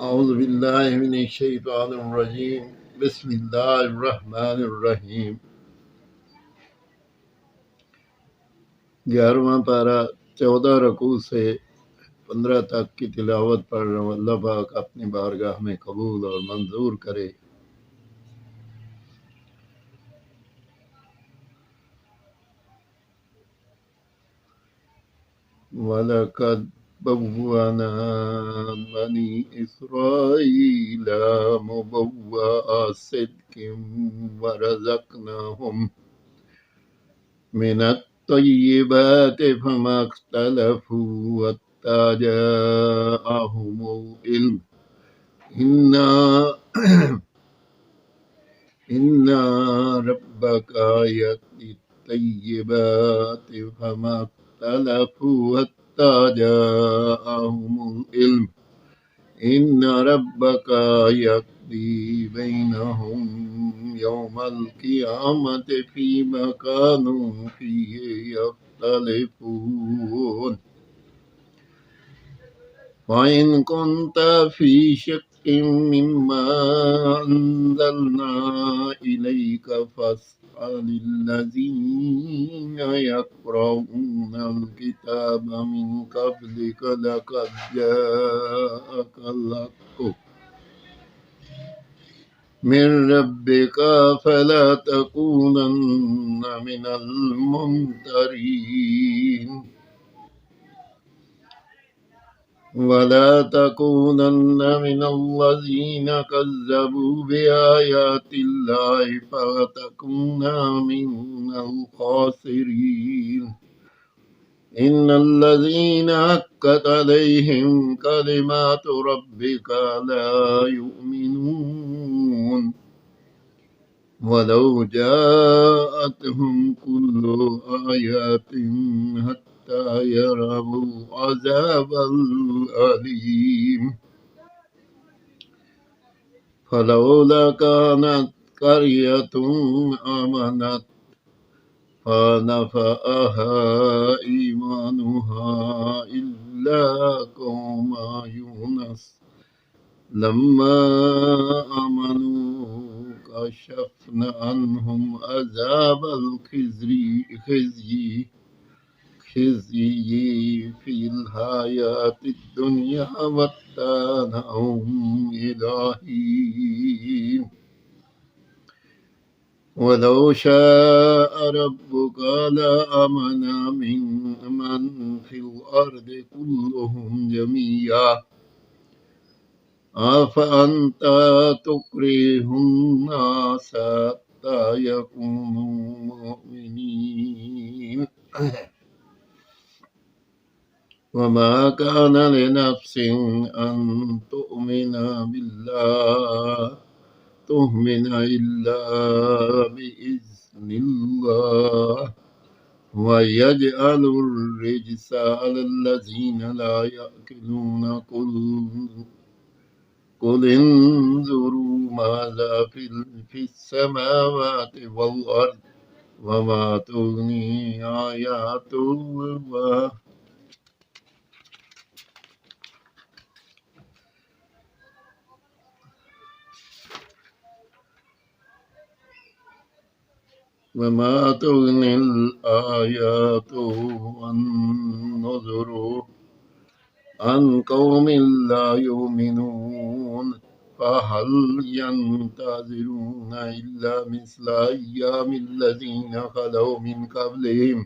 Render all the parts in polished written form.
औज़ु बिल्लाहि मिनश शैतानिर रजीम बिस्मिल्लाहिर रहमानिर रहीम। 11वां पारा 14 रकू से 15 तक की तिलावत पढ़ रहा हूँ। अल्लाह पाक अपनी बारगाह में कबूल और मंजूर करे। वलक़द बव्वअना बनी इस्राईल मुबव्वअ सिद्क़िन वरज़क़नाहुम मिनत तय्यिबाति फमख्तलफू हत्ता जाअहुमुल इल्म इन्ना रब्बका यक़दी तय्यिबाति फमख्तलफू हत्ता जाअहुमुल इल्म इन्ना रब्बका यक़दी बैनहुम यौमल क़ियामति फ़ीमा कानू फ़ीहि यख़्तलिफ़ून। फ़इन कुन्त फ़ी शक्किन मिम्मा अंज़लना इलैक फ़ास्अलिल्लज़ीना यक़रऊनल किताब मिन क़ब्लिक लक़द जाअकल हक़्क़ु मिन रब्बिका फला तकूनन्न मिनल मुमतरीन। वला तकूनन्न मिनल्लज़ीना कज़्ज़बू बिआयातिल्लाहि फ़तकूना मिनल ख़ासिरीन। इन्नल्लज़ीना हक्कत अलैहिम कलिमातु रब्बिका ला युमिनून वलौ जाअतहुम कुल्लु आयातिन हत्ता यरवुल अज़ाबल अलीम। फलौला कानत क़र्यतुन आमनत फ़नफ़अहा ईमानुहा इल्ला क़ौमा यूनुस लम्मा आमनू कशफ़ना अन्हुम अज़ाबल खिज़्यि फ़िल हयातिद दुनिया मत्ताअनहुम इला हीन। वलौ शाअ रब्बुका लआमन मन फ़िल अर्दि कुल्लुहुम जमीआ अफ़अन्त तुक्रिहुन नास हत्ता यकूनू मुमिनीन। वमा कान लिनफ्सिन अन तु'मिन इल्ला बिइज़्निल्लाह वयजअलुर रिज्सा अलल्लज़ीना ला यअक़िलून कुल इंज़ुरू माज़ा फ़िस्समावाति वल अर्ज़ वमा तुग़नी आयातुल्लाह वमा तुग़निल आयातु वन्नुज़ुरु अन क़ौमिन ला युमिनून फ़हल यंतज़िरूना इल्ला मिस्ला अय्यामिल लज़ीना ख़लौ मिन क़ब्लिहिम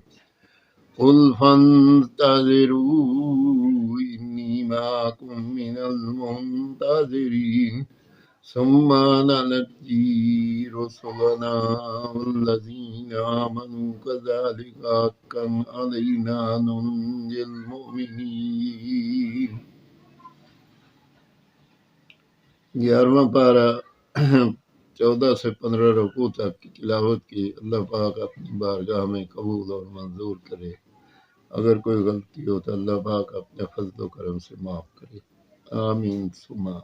क़ुल फ़ंतज़िरू इन्नी माअकुम मिनल मुंतज़िरीन सुम्मा ननज्जी रुसुलना वल्लज़ीना आमनू कज़ालिका हक्कन अलैना नुंजिल मुमिनीन। 11वां पारा 14 से 15 रुकू तक की तिलावत की। अल्लाह पाक अपनी बारगाह में कबूल और मंजूर करे। अगर कोई गलती हो तो अल्लाह पाक अपने फज़ल व करम से माफ़ करे। आमीन सुमा।